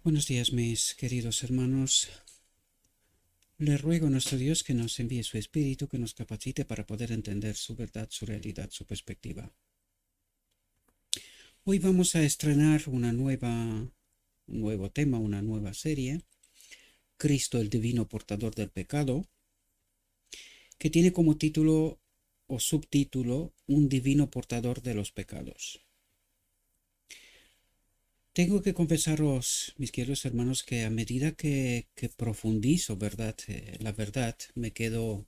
Buenos días, mis queridos hermanos. Le ruego a nuestro Dios que nos envíe su Espíritu, que nos capacite para poder entender su verdad, su realidad, su perspectiva. Hoy vamos a estrenar un nuevo tema, una nueva serie, Cristo el Divino Portador del Pecado, que tiene como título o subtítulo Un Divino Portador de los Pecados. Tengo que confesaros, mis queridos hermanos, que a medida que profundizo, ¿verdad? La verdad, me quedo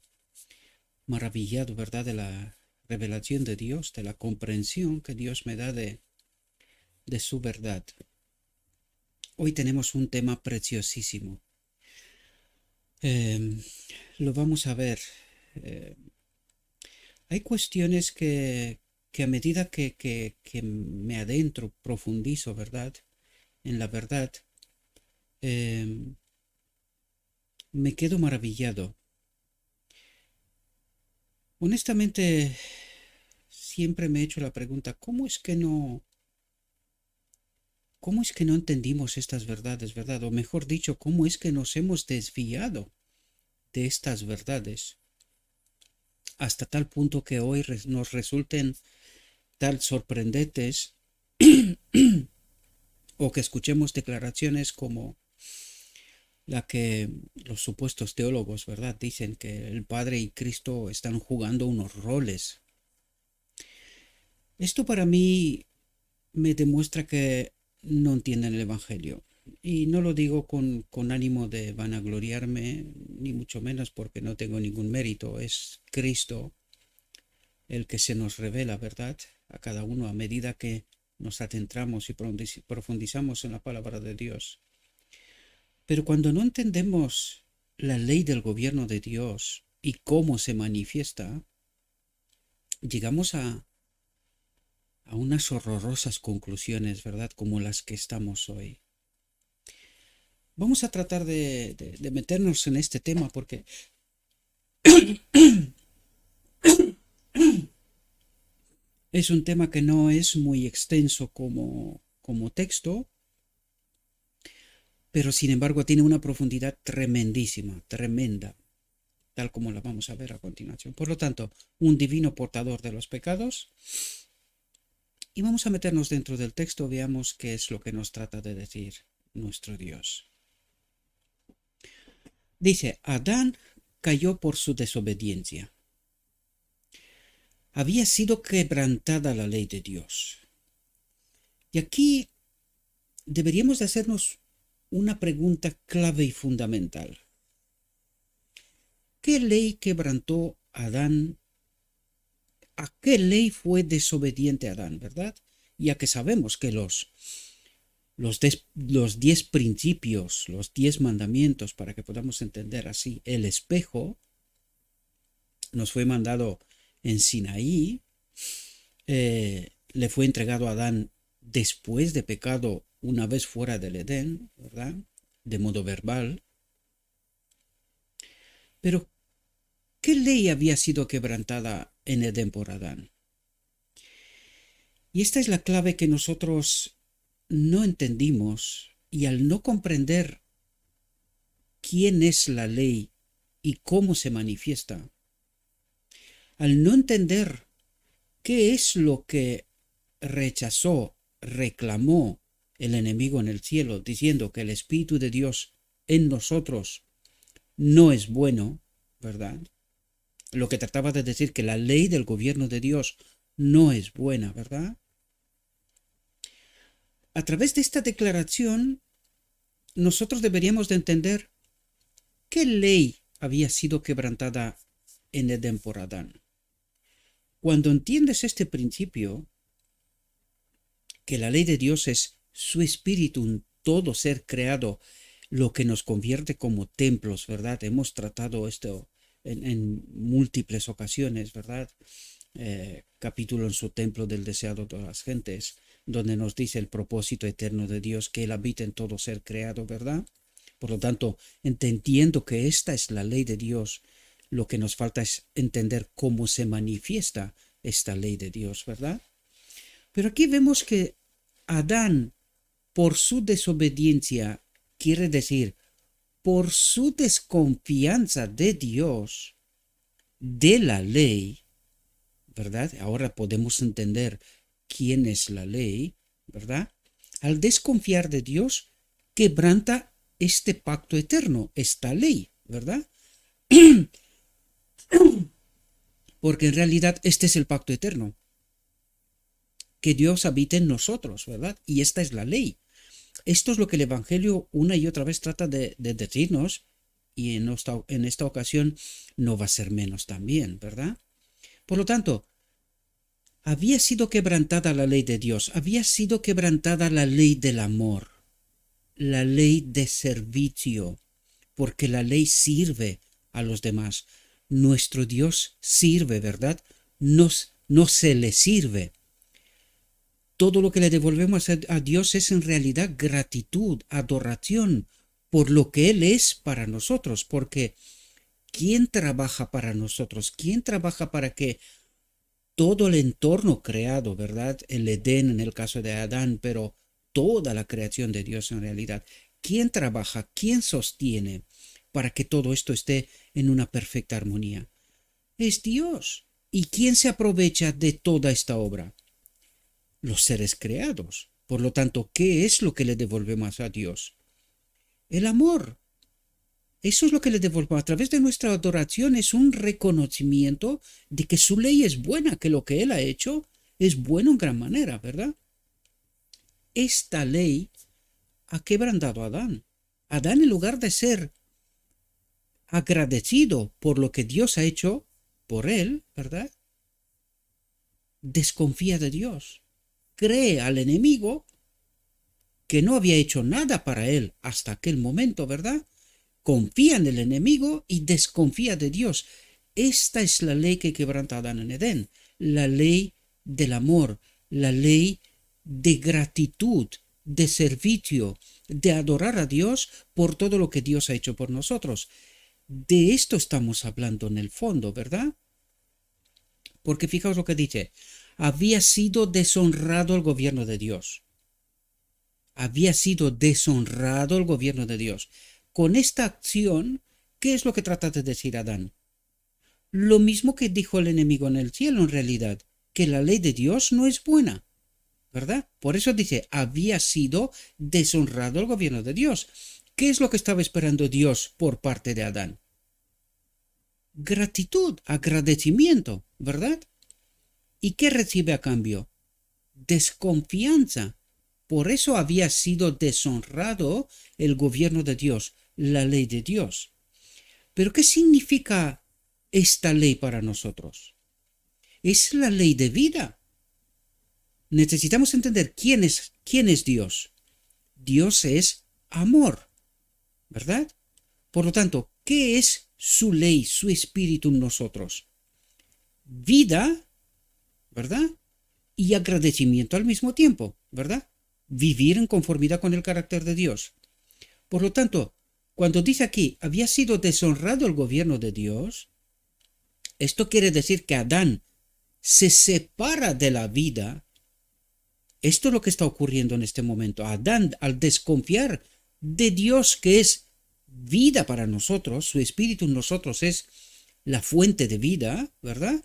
maravillado, ¿verdad? De la revelación de Dios, de la comprensión que Dios me da de su verdad. Hoy tenemos un tema preciosísimo. Lo vamos a ver. Eh, Hay cuestiones que a medida que me adentro, profundizo, ¿verdad? En la verdad, eh, me quedo maravillado. Honestamente, siempre me he hecho la pregunta, ¿cómo es que no entendimos estas verdades, verdad? O mejor dicho, ¿cómo es que nos hemos desviado de estas verdades hasta tal punto que hoy nos resulten tan sorprendentes o que escuchemos declaraciones como la que los supuestos teólogos, ¿verdad? Dicen que el Padre y Cristo están jugando unos roles. Esto para mí me demuestra que no entienden el Evangelio. Y no lo digo con ánimo de vanagloriarme, ni mucho menos porque no tengo ningún mérito. Es Cristo el que se nos revela, ¿verdad? A cada uno a medida que nos adentramos y profundizamos en la palabra de Dios. Pero cuando no entendemos la ley del gobierno de Dios y cómo se manifiesta, llegamos a unas horrorosas conclusiones, ¿verdad? Como las que estamos hoy. Vamos a tratar de meternos en este tema porque es un tema que no es muy extenso como texto, pero sin embargo tiene una profundidad tremendísima, tremenda, tal como la vamos a ver a continuación. Por lo tanto, un divino portador de los pecados. Y vamos a meternos dentro del texto, veamos qué es lo que nos trata de decir nuestro Dios. Dice, Adán cayó por su desobediencia. Había sido quebrantada la ley de Dios. Y aquí deberíamos de hacernos una pregunta clave y fundamental. ¿Qué ley quebrantó Adán? ¿A qué ley fue desobediente Adán, verdad? Ya que sabemos que los 10 principios, los 10 mandamientos, para que podamos entender así, el espejo nos fue mandado en Sinaí, le fue entregado a Adán después de pecado una vez fuera del Edén, ¿verdad? De modo verbal. Pero, ¿qué ley había sido quebrantada en Edén por Adán? Y esta es la clave que nosotros no entendimos, y al no comprender quién es la ley y cómo se manifiesta, al no entender qué es lo que rechazó, reclamó el enemigo en el cielo, diciendo que el Espíritu de Dios en nosotros no es bueno, ¿verdad? Lo que trataba de decir que la ley del gobierno de Dios no es buena, ¿verdad? A través de esta declaración, nosotros deberíamos de entender qué ley había sido quebrantada en Edén por Adán. Cuando entiendes este principio, que la ley de Dios es su espíritu en todo ser creado, lo que nos convierte como templos, ¿verdad? Hemos tratado esto en múltiples ocasiones, ¿verdad? Capítulo en su templo del deseado de todas las gentes, donde nos dice el propósito eterno de Dios, que Él habita en todo ser creado, ¿verdad? Por lo tanto, entendiendo que esta es la ley de Dios, lo que nos falta es entender cómo se manifiesta esta ley de Dios, ¿verdad? Pero aquí vemos que Adán, por su desobediencia quiere decir, por su desconfianza de Dios, de la ley, ¿verdad? Ahora podemos entender quién es la ley, ¿verdad? Al desconfiar de Dios, quebranta este pacto eterno, esta ley, ¿verdad? Porque en realidad este es el pacto eterno, que Dios habite en nosotros, ¿verdad? Y esta es la ley. Esto es lo que el Evangelio una y otra vez trata de decirnos, y en esta ocasión no va a ser menos también, ¿verdad? Por lo tanto, había sido quebrantada la ley de Dios, había sido quebrantada la ley del amor, la ley de servicio, porque la ley sirve a los demás. Nuestro Dios sirve, ¿verdad? No se le sirve. Todo lo que le devolvemos a Dios es en realidad gratitud, adoración por lo que Él es para nosotros, porque ¿quién trabaja para nosotros? ¿Quién trabaja para que todo el entorno creado, ¿verdad? El Edén en el caso de Adán, pero toda la creación de Dios en realidad. ¿Quién trabaja? ¿Quién sostiene para que todo esto esté en una perfecta armonía? Es Dios. ¿Y quién se aprovecha de toda esta obra? Los seres creados. Por lo tanto, ¿qué es lo que le devolvemos a Dios? El amor. Eso es lo que le devolvemos a través de nuestra adoración, es un reconocimiento de que su ley es buena, que lo que Él ha hecho es bueno en gran manera, ¿verdad? Esta ley ha quebrantado a Adán. Adán, en lugar de ser agradecido por lo que Dios ha hecho por él, ¿verdad? Desconfía de Dios. Cree al enemigo que no había hecho nada para él hasta aquel momento, ¿verdad? Confía en el enemigo y desconfía de Dios. Esta es la ley que quebranta a Adán en Edén, la ley del amor, la ley de gratitud, de servicio, de adorar a Dios por todo lo que Dios ha hecho por nosotros. De esto estamos hablando en el fondo, ¿verdad? Porque fijaos lo que dice, había sido deshonrado el gobierno de Dios. Había sido deshonrado el gobierno de Dios. Con esta acción, ¿qué es lo que trata de decir Adán? Lo mismo que dijo el enemigo en el cielo en realidad, que la ley de Dios no es buena, ¿verdad? Por eso dice, había sido deshonrado el gobierno de Dios. ¿Qué es lo que estaba esperando Dios por parte de Adán? Gratitud, agradecimiento, ¿verdad? ¿Y qué recibe a cambio? Desconfianza. Por eso había sido deshonrado el gobierno de Dios, la ley de Dios. Pero ¿qué significa esta ley para nosotros? Es la ley de vida. Necesitamos entender quién es Dios. Dios es amor, ¿verdad? Por lo tanto, ¿qué es su ley, su espíritu en nosotros? Vida, ¿verdad? Y agradecimiento al mismo tiempo, ¿verdad? Vivir en conformidad con el carácter de Dios. Por lo tanto, cuando dice aquí, había sido deshonrado el gobierno de Dios, esto quiere decir que Adán se separa de la vida. Esto es lo que está ocurriendo en este momento. Adán, al desconfiar de Dios, que es vida para nosotros, su espíritu en nosotros es la fuente de vida, ¿verdad?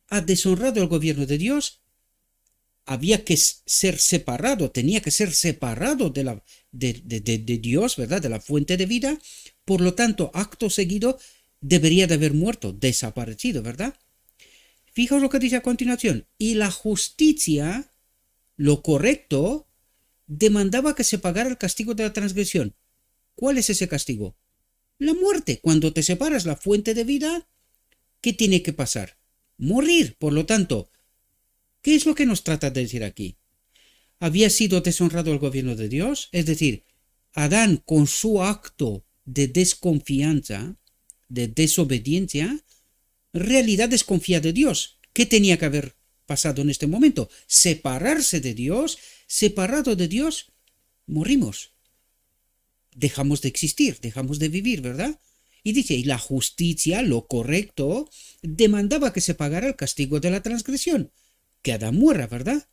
Ha deshonrado el gobierno de Dios. Había que ser separado, tenía que ser separado de Dios, ¿verdad? De la fuente de vida. Por lo tanto, acto seguido, debería de haber muerto, desaparecido, ¿verdad? Fijaos lo que dice a continuación. Y la justicia, lo correcto, demandaba que se pagara el castigo de la transgresión. ¿Cuál es ese castigo? La muerte. Cuando te separas la fuente de vida, ¿qué tiene que pasar? Morir. Por lo tanto, ¿qué es lo que nos trata de decir aquí? ¿Había sido deshonrado el gobierno de Dios? Es decir, Adán con su acto de desconfianza, de desobediencia, en realidad desconfía de Dios. ¿Qué tenía que haber pasado en este momento? Separarse de Dios, separado de Dios, morimos. Dejamos de existir, dejamos de vivir, ¿verdad? Y dice, y la justicia, lo correcto, demandaba que se pagara el castigo de la transgresión. Que Adán muera, ¿verdad?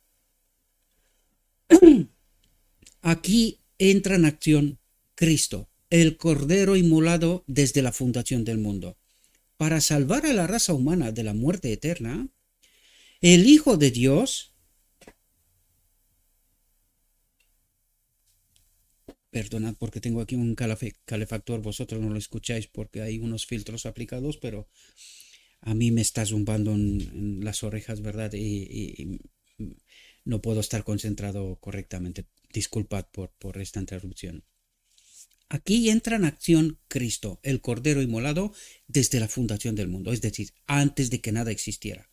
Aquí entra en acción Cristo, el Cordero inmolado desde la fundación del mundo. Para salvar a la raza humana de la muerte eterna, el Hijo de Dios, perdonad porque tengo aquí un calefactor, vosotros no lo escucháis porque hay unos filtros aplicados, pero a mí me está zumbando en las orejas, ¿verdad? Y no puedo estar concentrado correctamente. Disculpad por esta interrupción. Aquí entra en acción Cristo, el Cordero inmolado desde la fundación del mundo, es decir, antes de que nada existiera.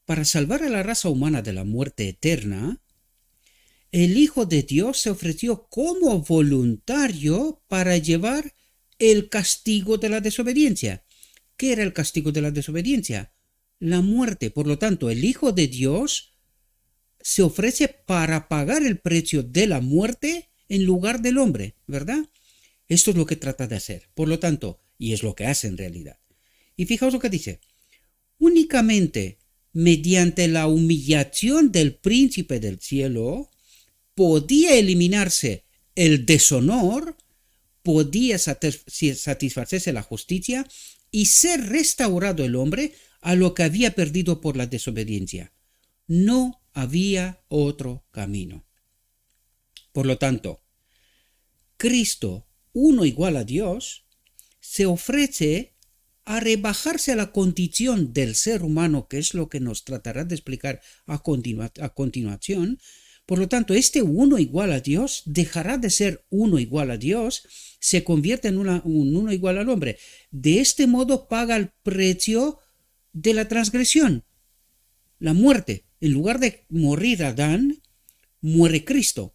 Para salvar a la raza humana de la muerte eterna, el Hijo de Dios se ofreció como voluntario para llevar el castigo de la desobediencia. ¿Qué era el castigo de la desobediencia? La muerte. Por lo tanto, el Hijo de Dios se ofrece para pagar el precio de la muerte en lugar del hombre, ¿verdad? Esto es lo que trata de hacer. Por lo tanto, y es lo que hace en realidad. Y fijaos lo que dice. Únicamente mediante la humillación del príncipe del cielo podía eliminarse el deshonor, podía satisfacerse la justicia y ser restaurado el hombre a lo que había perdido por la desobediencia. No había otro camino. Por lo tanto, Cristo, uno igual a Dios, se ofrece a rebajarse a la condición del ser humano, que es lo que nos tratará de explicar a continuación. Por lo tanto, este uno igual a Dios dejará de ser uno igual a Dios, se convierte en un uno igual al hombre. De este modo paga el precio de la transgresión, la muerte. En lugar de morir Adán, muere Cristo.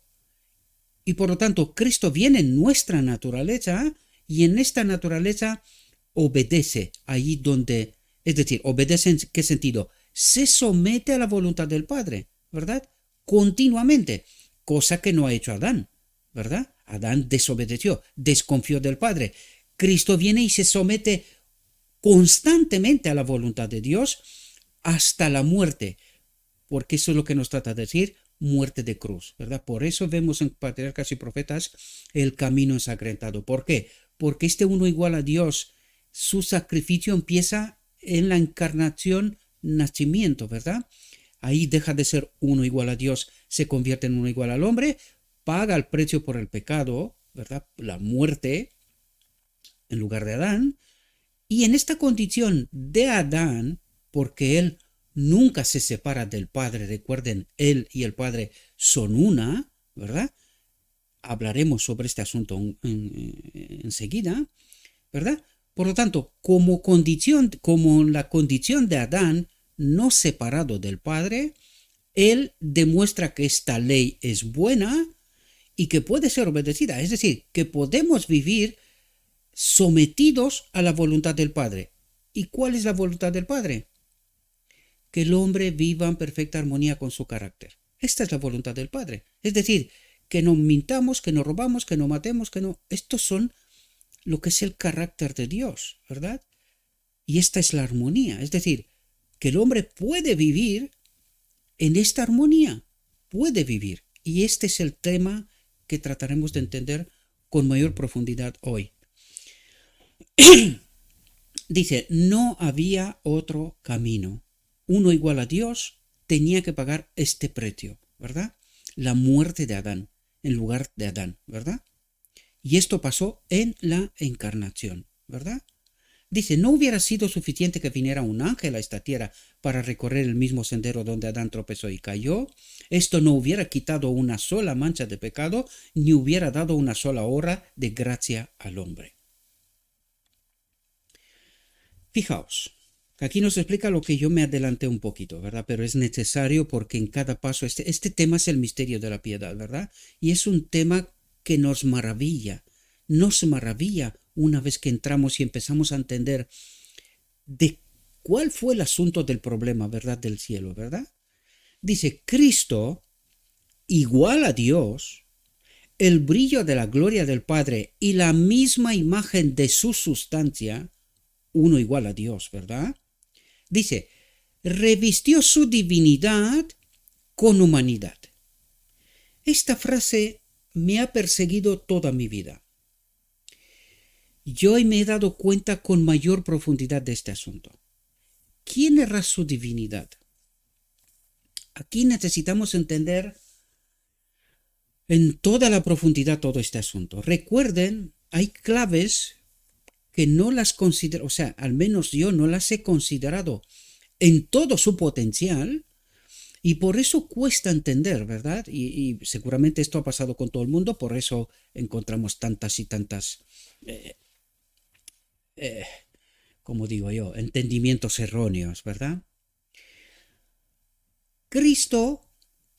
Y por lo tanto, Cristo viene en nuestra naturaleza y en esta naturaleza obedece allí donde, es decir, obedece en qué sentido, se somete a la voluntad del Padre, ¿verdad? Continuamente, cosa que no ha hecho Adán, ¿verdad? Adán desobedeció, desconfió del Padre. Cristo viene y se somete constantemente a la voluntad de Dios hasta la muerte, porque eso es lo que nos trata de decir, muerte de cruz, ¿verdad? Por eso vemos en Patriarcas y Profetas el camino ensangrentado. ¿Por qué? Porque este uno igual a Dios, su sacrificio empieza en la encarnación, nacimiento, ¿verdad? Ahí deja de ser uno igual a Dios, se convierte en uno igual al hombre, paga el precio por el pecado, ¿verdad? La muerte en lugar de Adán. Y en esta condición de Adán, porque él nunca se separa del Padre, recuerden, él y el Padre son una, ¿verdad? Hablaremos sobre este asunto enseguida, ¿verdad? Por lo tanto, como la condición de Adán no separado del Padre, él demuestra que esta ley es buena y que puede ser obedecida, es decir, que podemos vivir sometidos a la voluntad del Padre. ¿Y cuál es la voluntad del Padre? Que el hombre viva en perfecta armonía con su carácter. Esta es la voluntad del Padre. Es decir, que no mintamos, que no robamos, que no matemos, que no... Estos son lo que es el carácter de Dios, ¿verdad? Y esta es la armonía. Es decir, que el hombre puede vivir en esta armonía. Puede vivir. Y este es el tema que trataremos de entender con mayor profundidad hoy. Dice, no había otro camino. Uno igual a Dios tenía que pagar este precio, ¿verdad? La muerte de Adán, en lugar de Adán, ¿verdad? Y esto pasó en la encarnación, ¿verdad? Dice, no hubiera sido suficiente que viniera un ángel a esta tierra para recorrer el mismo sendero donde Adán tropezó y cayó. Esto no hubiera quitado una sola mancha de pecado, ni hubiera dado una sola hora de gracia al hombre. Fijaos, aquí nos explica lo que yo me adelanté un poquito, ¿verdad? Pero es necesario porque en cada paso, este tema es el misterio de la piedad, ¿verdad? Y es un tema que nos maravilla una vez que entramos y empezamos a entender de cuál fue el asunto del problema, ¿verdad? Del cielo, ¿verdad? Dice, Cristo, igual a Dios, el brillo de la gloria del Padre y la misma imagen de su sustancia, uno igual a Dios, ¿verdad? Dice, revistió su divinidad con humanidad. Esta frase me ha perseguido toda mi vida. Yo hoy me he dado cuenta con mayor profundidad de este asunto. ¿Quién era su divinidad? Aquí necesitamos entender en toda la profundidad todo este asunto. Recuerden, hay claves que no las considero, o sea, al menos yo no las he considerado en todo su potencial, y por eso cuesta entender, ¿verdad? Y seguramente esto ha pasado con todo el mundo, por eso encontramos tantas y tantas, como digo yo, entendimientos erróneos, ¿verdad? Cristo,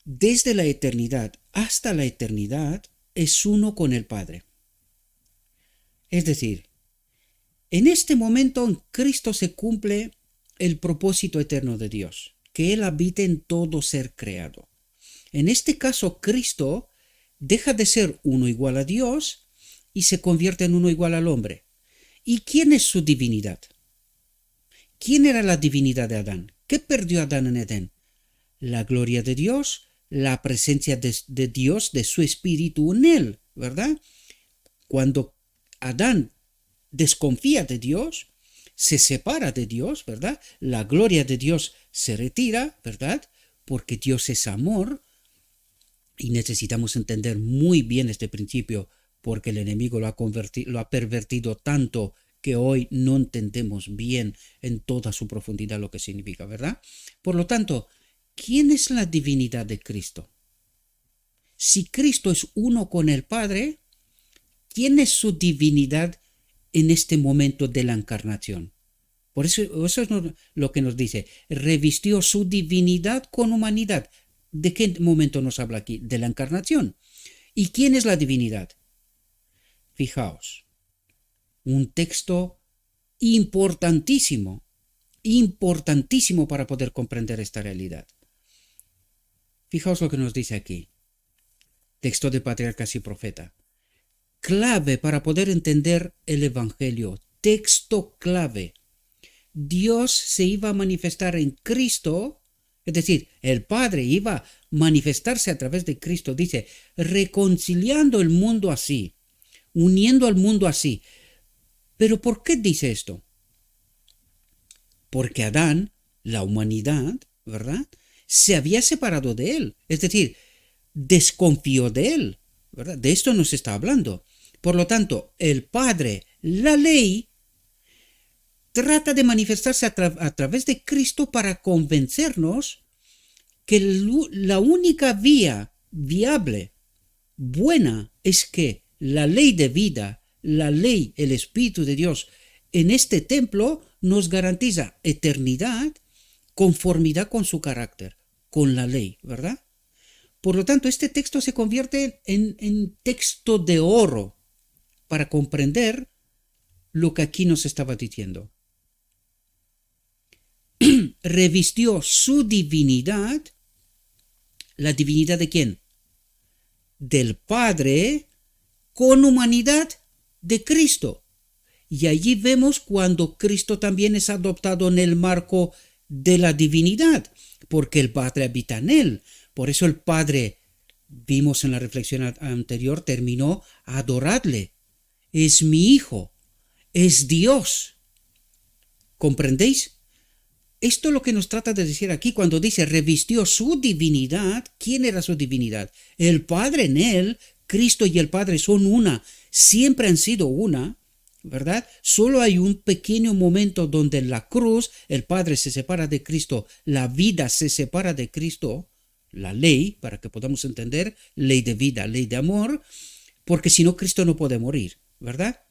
desde la eternidad hasta la eternidad, es uno con el Padre. Es decir, en este momento en Cristo se cumple el propósito eterno de Dios, que Él habite en todo ser creado. En este caso, Cristo deja de ser uno igual a Dios y se convierte en uno igual al hombre. ¿Y quién es su divinidad? ¿Quién era la divinidad de Adán? ¿Qué perdió Adán en Edén? La gloria de Dios, la presencia de Dios, de su espíritu en él, ¿verdad? Cuando Adán desconfía de Dios, se separa de Dios, ¿verdad? La gloria de Dios se retira, ¿verdad? Porque Dios es amor, y necesitamos entender muy bien este principio, porque el enemigo lo ha pervertido tanto que hoy no entendemos bien en toda su profundidad lo que significa, ¿verdad? Por lo tanto, ¿quién es la divinidad de Cristo? Si Cristo es uno con el Padre, ¿quién es su divinidad en este momento de la encarnación? Por eso es lo que nos dice, revistió su divinidad con humanidad. ¿De qué momento nos habla aquí? De la encarnación. ¿Y quién es la divinidad? Fijaos, un texto importantísimo, importantísimo para poder comprender esta realidad. Fijaos lo que nos dice aquí. Texto de Patriarcas y Profeta. Clave para poder entender el Evangelio. Texto clave. Dios se iba a manifestar en Cristo, es decir, el Padre iba a manifestarse a través de Cristo, dice, reconciliando el mundo así, uniendo al mundo así. ¿Pero por qué dice esto? Porque Adán, la humanidad, ¿verdad?, se había separado de él, es decir, desconfió de él, ¿verdad? De esto nos está hablando. Por lo tanto, el Padre, la ley, trata de manifestarse a través de Cristo para convencernos que la única vía viable, buena, es que la ley de vida, la ley, el Espíritu de Dios, en este templo nos garantiza eternidad, conformidad con su carácter, con la ley, ¿verdad? Por lo tanto, este texto se convierte en texto de oro para comprender lo que aquí nos estaba diciendo. Revistió su divinidad. ¿La divinidad de quién? Del Padre, con humanidad de Cristo. Y allí vemos cuando Cristo también es adoptado en el marco de la divinidad, porque el Padre habita en él. Por eso el Padre, vimos en la reflexión anterior, terminó a adorarle. Es mi Hijo, es Dios. ¿Comprendéis? Esto es lo que nos trata de decir aquí cuando dice revistió su divinidad. ¿Quién era su divinidad? El Padre en él, Cristo y el Padre son una, siempre han sido una, ¿verdad? Solo hay un pequeño momento donde en la cruz el Padre se separa de Cristo, la vida se separa de Cristo, la ley, para que podamos entender, ley de vida, ley de amor, porque si no Cristo no puede morir, ¿verdad?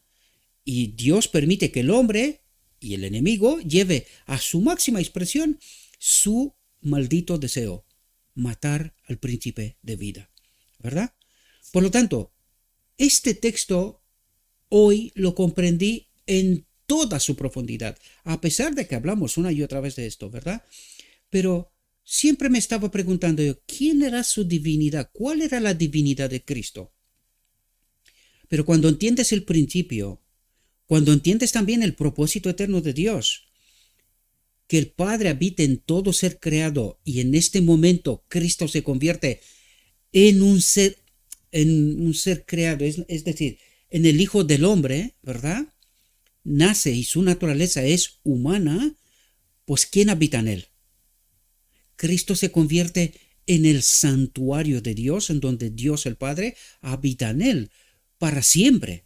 Y Dios permite que el hombre y el enemigo lleve a su máxima expresión su maldito deseo, matar al príncipe de vida, ¿verdad? Por lo tanto, este texto hoy lo comprendí en toda su profundidad, a pesar de que hablamos una y otra vez de esto, ¿verdad? Pero siempre me estaba preguntando yo, ¿quién era su divinidad? ¿Cuál era la divinidad de Cristo? Pero cuando entiendes el principio, cuando entiendes también el propósito eterno de Dios, que el Padre habita en todo ser creado y en este momento Cristo se convierte en un ser, en un ser creado, es decir, en el Hijo del Hombre, ¿verdad? Nace y su naturaleza es humana, pues ¿quién habita en él? Cristo se convierte en el santuario de Dios, en donde Dios el Padre habita en él para siempre,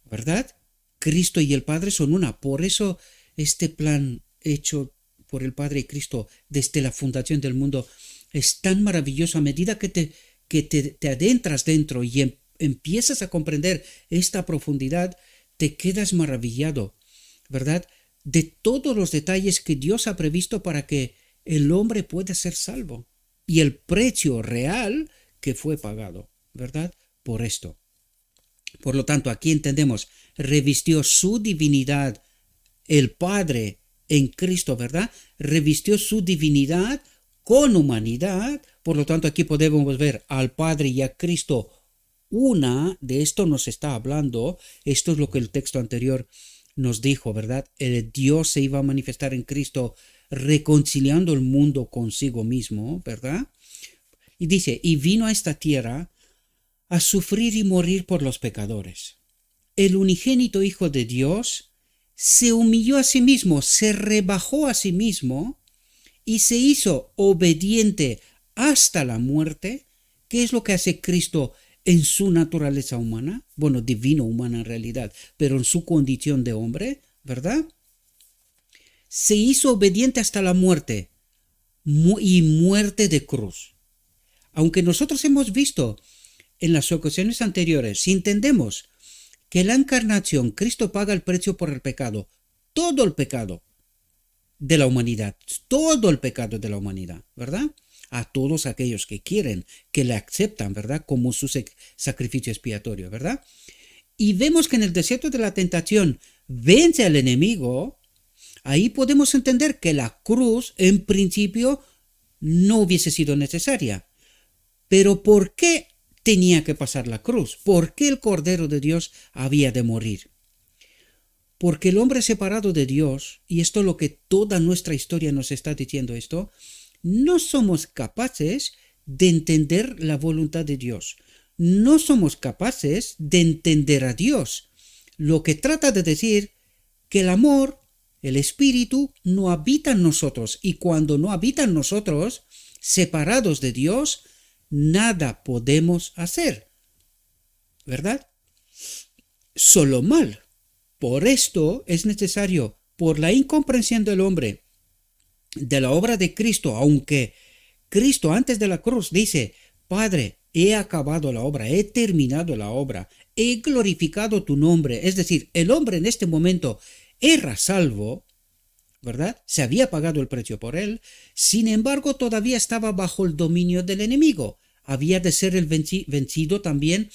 ¿verdad? Cristo y el Padre son una. Por eso este plan hecho por el Padre y Cristo desde la fundación del mundo es tan maravilloso a medida que te adentras dentro y empiezas a comprender esta profundidad, te quedas maravillado, ¿verdad? De todos los detalles que Dios ha previsto para que el hombre pueda ser salvo y el precio real que fue pagado, ¿verdad? Por esto. Por lo tanto, aquí entendemos, revistió su divinidad el Padre en Cristo, ¿verdad? Revistió su divinidad con humanidad. Por lo tanto, aquí podemos ver al Padre y a Cristo una. De esto nos está hablando. Esto es lo que el texto anterior nos dijo, ¿verdad? El Dios se iba a manifestar en Cristo reconciliando el mundo consigo mismo, ¿verdad? Y dice, y vino a esta tierra a sufrir y morir por los pecadores. El unigénito Hijo de Dios se humilló a sí mismo, se rebajó a sí mismo y se hizo obediente hasta la muerte. ¿Qué es lo que hace Cristo en su naturaleza humana? Bueno, divino humana en realidad, pero en su condición de hombre, ¿verdad? Se hizo obediente hasta la muerte y muerte de cruz. Aunque nosotros hemos visto en las ocasiones anteriores, si entendemos que la encarnación, Cristo paga el precio por el pecado, todo el pecado de la humanidad, todo el pecado de la humanidad, ¿verdad? A todos aquellos que quieren, que le aceptan, ¿verdad? Como su sacrificio expiatorio, ¿verdad? Y vemos que en el desierto de la tentación vence al enemigo. Ahí podemos entender que la cruz, en principio, no hubiese sido necesaria. Pero ¿por qué tenía que pasar la cruz? ¿Por qué el Cordero de Dios había de morir? Porque el hombre separado de Dios, y esto es lo que toda nuestra historia nos está diciendo esto, no somos capaces de entender la voluntad de Dios. No somos capaces de entender a Dios. Lo que trata de decir que el amor, el espíritu, no habita en nosotros. Y cuando no habita en nosotros, separados de Dios, nada podemos hacer, ¿verdad? Solo mal. Por esto es necesario, por la incomprensión del hombre, de la obra de Cristo, aunque Cristo antes de la cruz dice, Padre, he acabado la obra, he terminado la obra, he glorificado tu nombre, es decir, el hombre en este momento era salvo, ¿verdad? Se había pagado el precio por él, sin embargo todavía estaba bajo el dominio del enemigo, había de ser el vencido también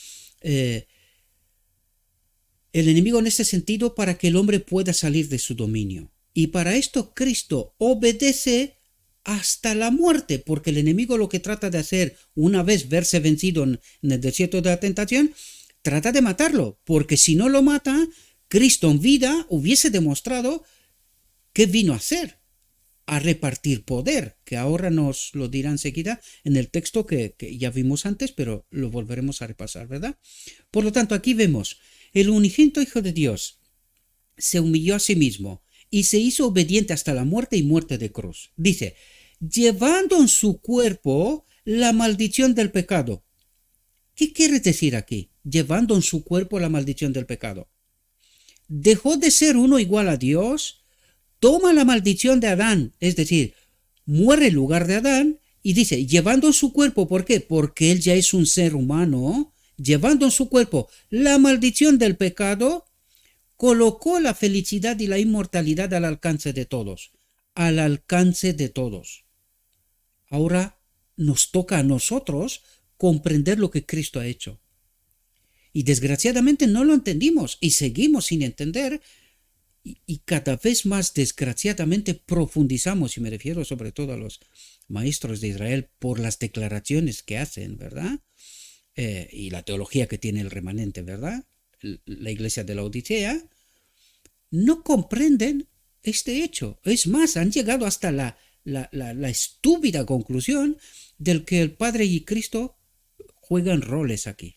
el enemigo en ese sentido para que el hombre pueda salir de su dominio. Y para esto Cristo obedece hasta la muerte, porque el enemigo lo que trata de hacer, una vez verse vencido en el desierto de la tentación, trata de matarlo, porque si no lo mata, Cristo en vida hubiese demostrado qué vino a hacer, a repartir poder, que ahora nos lo dirá enseguida en el texto que ya vimos antes, pero lo volveremos a repasar, ¿verdad? Por lo tanto, aquí vemos, el unigénito Hijo de Dios se humilló a sí mismo y se hizo obediente hasta la muerte y muerte de cruz. Dice, llevando en su cuerpo la maldición del pecado. ¿Qué quiere decir aquí? Llevando en su cuerpo la maldición del pecado. Dejó de ser uno igual a Dios, toma la maldición de Adán, es decir, muere en lugar de Adán y dice, llevando en su cuerpo, ¿por qué? Porque él ya es un ser humano, llevando en su cuerpo la maldición del pecado, colocó la felicidad y la inmortalidad al alcance de todos, al alcance de todos. Ahora nos toca a nosotros comprender lo que Cristo ha hecho. Y desgraciadamente no lo entendimos y seguimos sin entender y cada vez más desgraciadamente profundizamos, y me refiero sobre todo a los maestros de Israel por las declaraciones que hacen, ¿verdad? Y la teología que tiene el remanente, ¿verdad? La iglesia de la Odisea, no comprenden este hecho. Es más, han llegado hasta la estúpida conclusión del que el Padre y Cristo juegan roles aquí.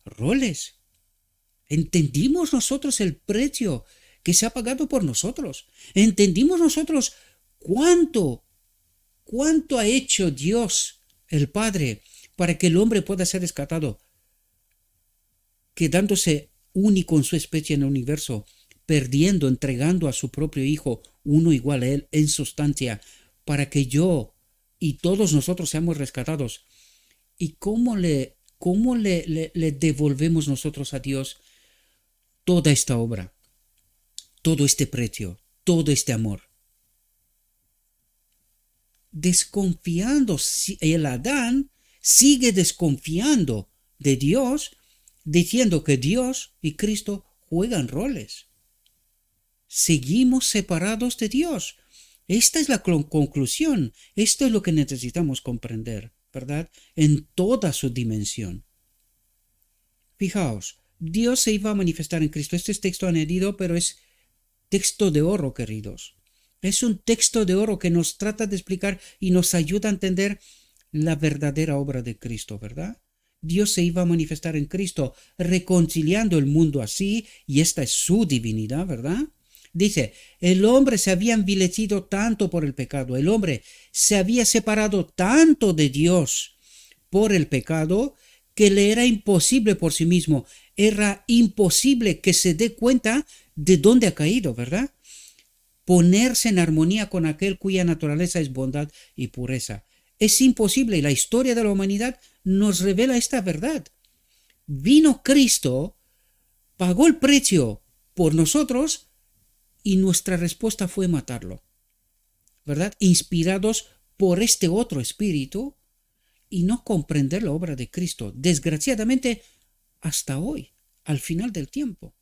Roles. Entendimos nosotros el precio que se ha pagado por nosotros. Entendimos nosotros cuánto ha hecho Dios, el Padre, para que el hombre pueda ser rescatado, quedándose único en su especie en el universo, perdiendo, entregando a su propio Hijo, uno igual a Él en sustancia, para que yo y todos nosotros seamos rescatados. ¿Y cómo le devolvemos nosotros a Dios toda esta obra, todo este precio, todo este amor? Desconfiando. El Adán sigue desconfiando de Dios, diciendo que Dios y Cristo juegan roles. Seguimos separados de Dios. Esta es la conclusión. Esto es lo que necesitamos comprender, ¿verdad? En toda su dimensión. Fijaos, Dios se iba a manifestar en Cristo. Este es texto añadido, pero es texto de oro, queridos. Es un texto de oro que nos trata de explicar y nos ayuda a entender la verdadera obra de Cristo, ¿verdad? Dios se iba a manifestar en Cristo, reconciliando el mundo así, y esta es su divinidad, ¿verdad? Dice, el hombre se había envilecido tanto por el pecado, el hombre se había separado tanto de Dios por el pecado, que le era imposible por sí mismo, era imposible que se dé cuenta de dónde ha caído, ¿verdad? Ponerse en armonía con aquel cuya naturaleza es bondad y pureza. Es imposible, y la historia de la humanidad nos revela esta verdad. Vino Cristo, pagó el precio por nosotros, y nuestra respuesta fue matarlo, ¿verdad? Inspirados por este otro espíritu y no comprender la obra de Cristo, desgraciadamente hasta hoy, al final del tiempo.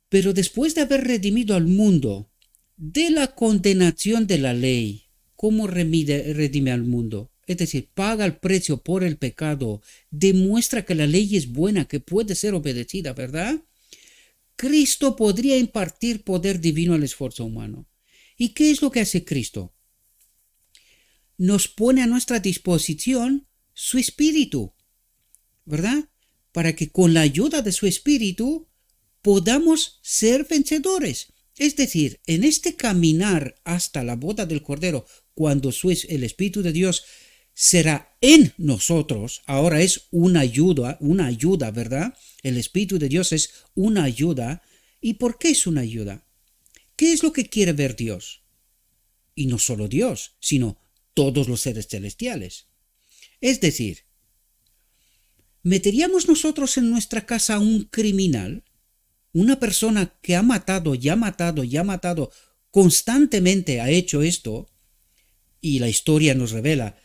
Pero después de haber redimido al mundo de la condenación de la ley, ¿cómo redime al mundo? Es decir, paga el precio por el pecado, demuestra que la ley es buena, que puede ser obedecida, ¿verdad? Cristo podría impartir poder divino al esfuerzo humano. ¿Y qué es lo que hace Cristo? Nos pone a nuestra disposición su espíritu, ¿verdad? Para que con la ayuda de su espíritu podamos ser vencedores. Es decir, en este caminar hasta la boda del Cordero, cuando el Espíritu de Dios será en nosotros, ahora es una ayuda, ¿verdad? El Espíritu de Dios es una ayuda. ¿Y por qué es una ayuda? ¿Qué es lo que quiere ver Dios? Y no solo Dios, sino todos los seres celestiales. Es decir, ¿meteríamos nosotros en nuestra casa a un criminal? Una persona que ha matado, constantemente ha hecho esto, y la historia nos revela,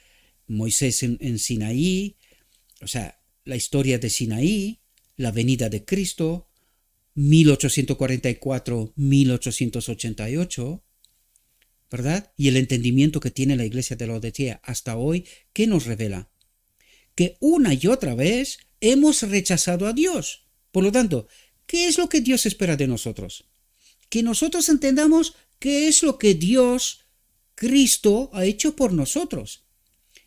Moisés en Sinaí, o sea, la historia de Sinaí, la venida de Cristo, 1844-1888, ¿verdad? Y el entendimiento que tiene la iglesia de Laodicea hasta hoy, ¿qué nos revela? Que una y otra vez hemos rechazado a Dios. Por lo tanto, ¿qué es lo que Dios espera de nosotros? Que nosotros entendamos qué es lo que Dios, Cristo, ha hecho por nosotros.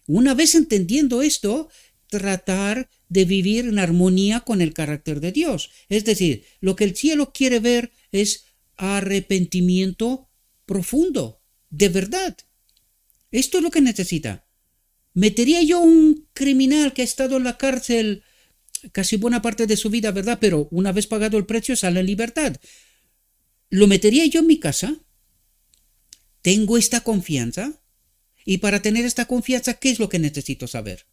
Una vez entendiendo esto, tratar de vivir en armonía con el carácter de Dios. Es decir, lo que el cielo quiere ver es arrepentimiento profundo, de verdad. Esto es lo que necesita. ¿Metería yo un criminal que ha estado en la cárcel casi buena parte de su vida, ¿verdad? Pero una vez pagado el precio sale en libertad. ¿Lo metería yo en mi casa? ¿Tengo esta confianza? Y para tener esta confianza, ¿qué es lo que necesito saber?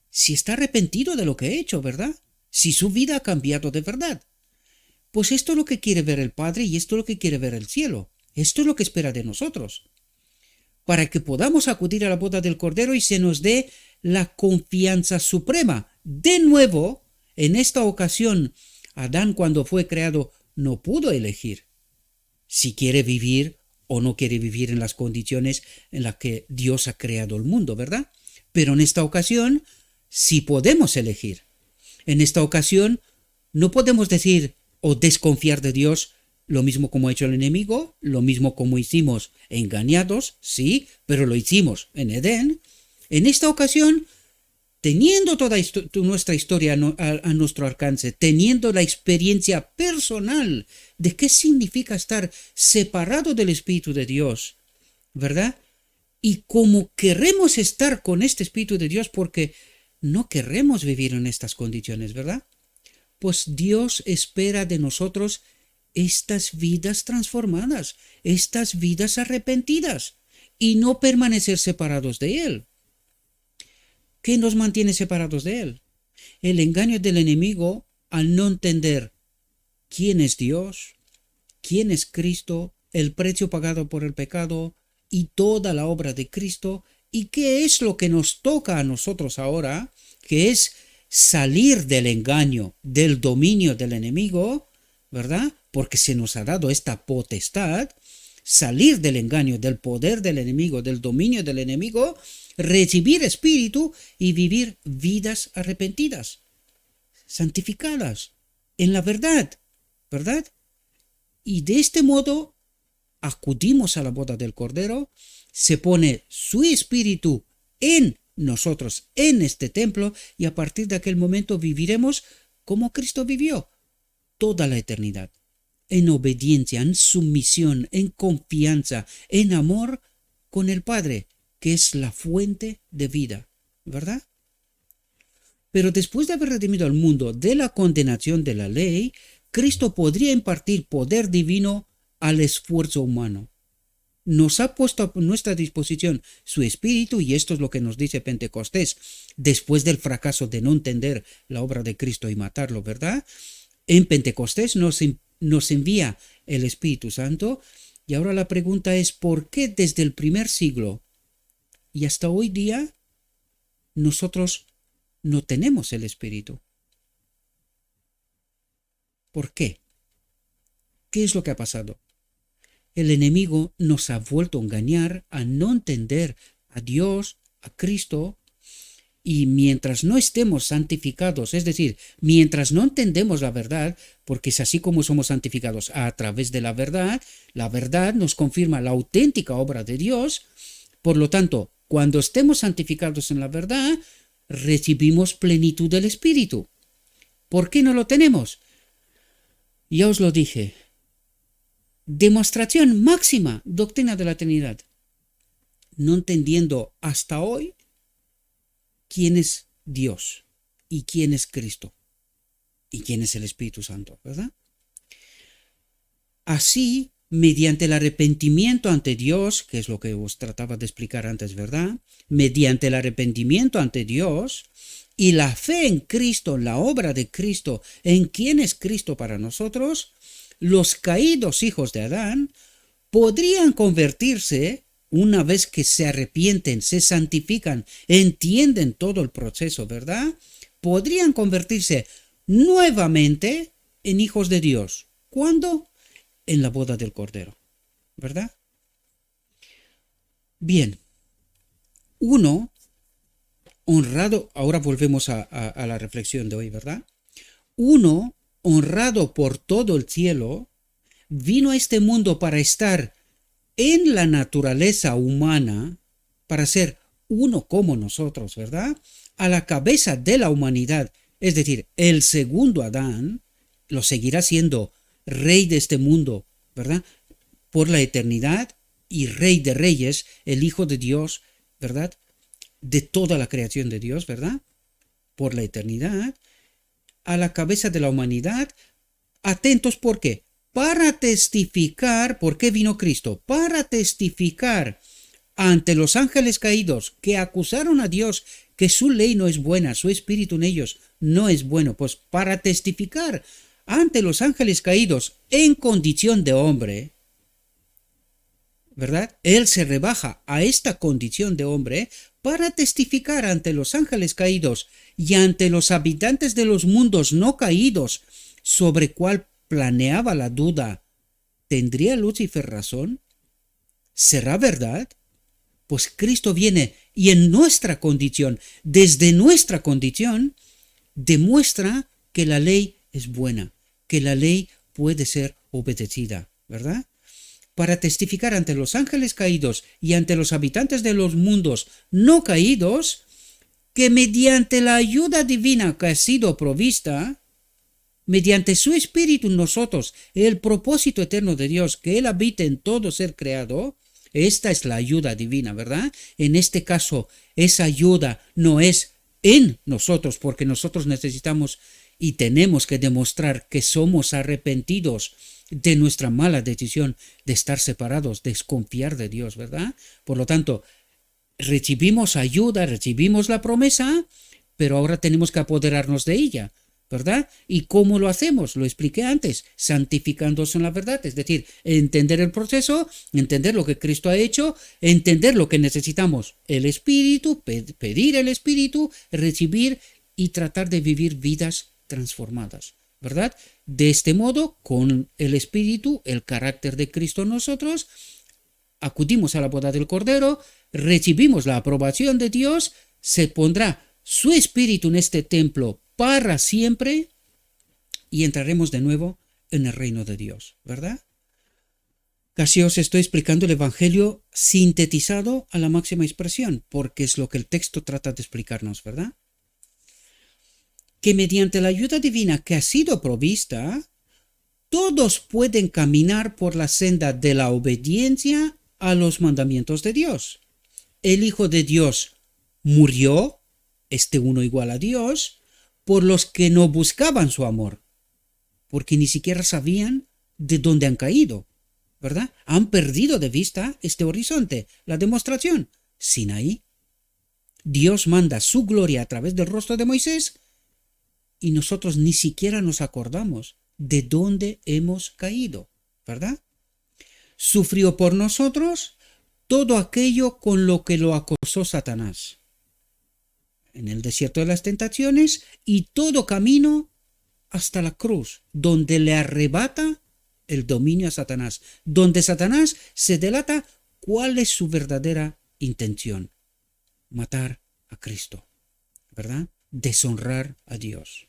Si está arrepentido de lo que he hecho, ¿verdad? Si su vida ha cambiado de verdad. Pues esto es lo que quiere ver el Padre y esto es lo que quiere ver el cielo. Esto es lo que espera de nosotros. Para que podamos acudir a la boda del Cordero y se nos dé la confianza suprema. De nuevo, en esta ocasión, Adán cuando fue creado no pudo elegir si quiere vivir o no quiere vivir en las condiciones en las que Dios ha creado el mundo, ¿verdad? Pero en esta ocasión sí podemos elegir. En esta ocasión no podemos decir o desconfiar de Dios, lo mismo como ha hecho el enemigo, lo mismo como hicimos engañados, sí, pero lo hicimos en Edén. En esta ocasión, teniendo toda nuestra historia a nuestro alcance, teniendo la experiencia personal de qué significa estar separado del Espíritu de Dios, ¿verdad? Y como queremos estar con este Espíritu de Dios porque no queremos vivir en estas condiciones, ¿verdad? Pues Dios espera de nosotros estas vidas transformadas, estas vidas arrepentidas y no permanecer separados de Él. ¿Qué nos mantiene separados de Él? El engaño del enemigo al no entender quién es Dios, quién es Cristo, el precio pagado por el pecado y toda la obra de Cristo, y qué es lo que nos toca a nosotros ahora, que es salir del engaño, del dominio del enemigo, ¿verdad? Porque se nos ha dado esta potestad, salir del engaño, del poder del enemigo, del dominio del enemigo, recibir espíritu y vivir vidas arrepentidas, santificadas en la verdad, ¿verdad? Y de este modo acudimos a la boda del Cordero, se pone su espíritu en nosotros, en este templo, y a partir de aquel momento viviremos como Cristo vivió toda la eternidad, en obediencia, en sumisión, en confianza, en amor con el Padre, que es la fuente de vida, ¿verdad? Pero después de haber redimido al mundo de la condenación de la ley, Cristo podría impartir poder divino al esfuerzo humano. Nos ha puesto a nuestra disposición su espíritu, y esto es lo que nos dice Pentecostés, después del fracaso de no entender la obra de Cristo y matarlo, ¿verdad? En Pentecostés nos envía el Espíritu Santo, y ahora la pregunta es, ¿por qué desde el primer siglo y hasta hoy día nosotros no tenemos el Espíritu? ¿Por qué? ¿Qué es lo que ha pasado? El enemigo nos ha vuelto a engañar, a no entender a Dios, a Cristo, y mientras no estemos santificados, es decir, mientras no entendemos la verdad, porque es así como somos santificados a través de la verdad nos confirma la auténtica obra de Dios. Por lo tanto, cuando estemos santificados en la verdad, recibimos plenitud del Espíritu. ¿Por qué no lo tenemos? Ya os lo dije. Demostración máxima, doctrina de la Trinidad. No entendiendo hasta hoy quién es Dios y quién es Cristo y quién es el Espíritu Santo, ¿verdad? Así, mediante el arrepentimiento ante Dios, que es lo que os trataba de explicar antes, ¿verdad? Mediante el arrepentimiento ante Dios y la fe en Cristo, en la obra de Cristo, en quién es Cristo para nosotros, los caídos hijos de Adán podrían convertirse, una vez que se arrepienten, se santifican, entienden todo el proceso, ¿verdad? Podrían convertirse nuevamente en hijos de Dios. ¿Cuándo? En la boda del Cordero, ¿verdad? Bien, uno, honrado, ahora volvemos a la reflexión de hoy, ¿verdad? Uno, honrado por todo el cielo, vino a este mundo para estar en la naturaleza humana, para ser uno como nosotros, ¿verdad? A la cabeza de la humanidad, es decir, el segundo Adán, lo seguirá siendo rey de este mundo, ¿verdad? Por la eternidad, y rey de reyes, el Hijo de Dios, ¿verdad? De toda la creación de Dios, ¿verdad? Por la eternidad, a la cabeza de la humanidad. Atentos, ¿por qué? Para testificar. ¿Por qué vino Cristo? Para testificar ante los ángeles caídos que acusaron a Dios que su ley no es buena, su espíritu en ellos no es bueno. Pues para testificar ante los ángeles caídos en condición de hombre, ¿verdad? Él se rebaja a esta condición de hombre para testificar ante los ángeles caídos y ante los habitantes de los mundos no caídos, sobre cuál planeaba la duda. ¿Tendría Lucifer razón? ¿Será verdad? Pues Cristo viene y en nuestra condición, desde nuestra condición, demuestra que la ley es buena, que la ley puede ser obedecida, ¿verdad? para testificar ante los ángeles caídos y ante los habitantes de los mundos no caídos, que mediante la ayuda divina que ha sido provista, mediante su Espíritu en nosotros, el propósito eterno de Dios, que Él habite en todo ser creado, esta es la ayuda divina, ¿verdad? En este caso, esa ayuda no es en nosotros, porque nosotros necesitamos y tenemos que demostrar que somos arrepentidos de nuestra mala decisión de estar separados, de desconfiar de Dios, ¿verdad? Por lo tanto, recibimos ayuda, recibimos la promesa, pero ahora tenemos que apoderarnos de ella, ¿verdad? ¿Y cómo lo hacemos? Lo expliqué antes, santificándose en la verdad, es decir, entender el proceso, entender lo que Cristo ha hecho, entender lo que necesitamos, el Espíritu, pedir el Espíritu, recibir y tratar de vivir vidas transformadas, ¿verdad? De este modo, con el Espíritu, el carácter de Cristo en nosotros, acudimos a la boda del Cordero, recibimos la aprobación de Dios, se pondrá su Espíritu en este templo para siempre y entraremos de nuevo en el reino de Dios, ¿verdad? Casi os estoy explicando el Evangelio sintetizado a la máxima expresión, porque es lo que el texto trata de explicarnos, ¿verdad? Que mediante la ayuda divina que ha sido provista, todos pueden caminar por la senda de la obediencia a los mandamientos de Dios. El Hijo de Dios murió, uno igual a Dios, por los que no buscaban su amor, porque ni siquiera sabían de dónde han caído, ¿verdad? Han perdido de vista este horizonte, la demostración, Sinaí. Dios manda su gloria a través del rostro de Moisés y nosotros ni siquiera nos acordamos de dónde hemos caído, ¿verdad? Sufrió por nosotros todo aquello con lo que lo acosó Satanás en el desierto de las tentaciones y todo camino hasta la cruz, donde le arrebata el dominio a Satanás, donde Satanás se delata cuál es su verdadera intención: matar a Cristo, ¿verdad? Deshonrar a Dios.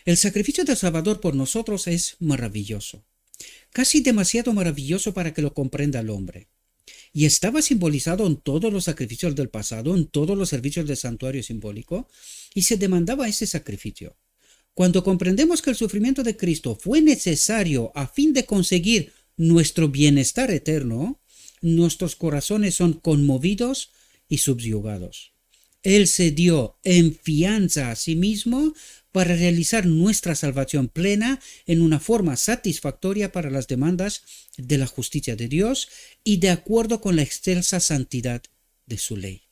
El sacrificio del Salvador por nosotros es maravilloso, casi demasiado maravilloso para que lo comprenda el hombre. Y estaba simbolizado en todos los sacrificios del pasado, en todos los servicios del santuario simbólico, y se demandaba ese sacrificio. Cuando comprendemos que el sufrimiento de Cristo fue necesario a fin de conseguir nuestro bienestar eterno, nuestros corazones son conmovidos y subyugados. Él se dio en fianza a sí mismo para realizar nuestra salvación plena en una forma satisfactoria para las demandas de la justicia de Dios y de acuerdo con la excelsa santidad de su ley.